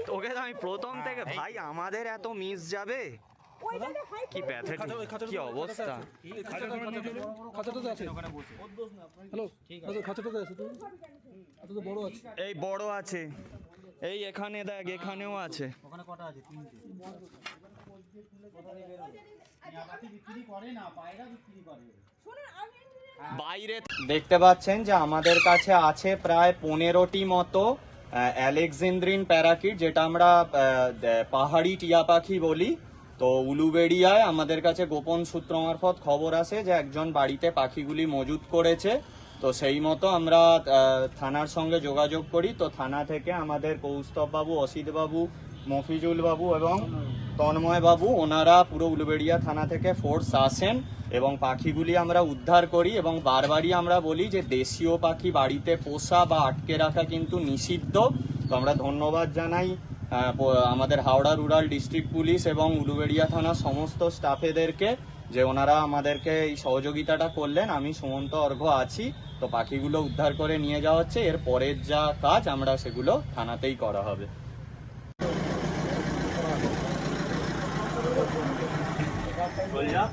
তোকে তো আমি প্রথম থেকে ভাই আমাদের এত মিস যাবে কি প্যাথেটিক কি অবস্থা। এই বড় আছে, এই এখানে দেখ, এখানেও আছে। বাইরে দেখতে পাচ্ছেন যে আমাদের কাছে আছে প্রায় 15টি মতো অ্যালেকজেন্দ্রিন প্যারাকিট, যেটা আমরা পাহাড়ি টিয়া পাখি বলি। তো উলুবেড়িয়ায় আমাদের কাছে গোপন সূত্র মারফত খবর আসে যে একজন বাড়িতে পাখিগুলি মজুত করেছে। তো সেই মতো আমরা থানার সঙ্গে যোগাযোগ করি। তো থানা থেকে আমাদের কৌস্তব বাবু, অসিত বাবু, মফিজুল বাবু এবং তন্ময় বাবু, ওনারা পুরো উলুবেড়িয়া থানা থেকে ফোর্স আসেন এবং পাখিগুলি আমরা উদ্ধার করি। এবং বারবারই আমরা বলি যে দেশীয় পাখি বাড়িতে পোষা বা আটকে রাখা কিন্তু নিষিদ্ধ। তো আমরা ধন্যবাদ জানাই আমাদের হাওড়া রুরাল ডিস্ট্রিক্ট পুলিশ এবং উলুবেড়িয়া থানার সমস্ত স্টাফেদেরকে যে ওনারা আমাদেরকে এই সহযোগিতাটা করলেন। আমি সুমন্ত অর্ঘ্য আছি। তো পাখিগুলো উদ্ধার করে নিয়ে যাওয়া হচ্ছে, এর পরের যা কাজ আমরা সেগুলো থানাতেই করা হবে। বল যা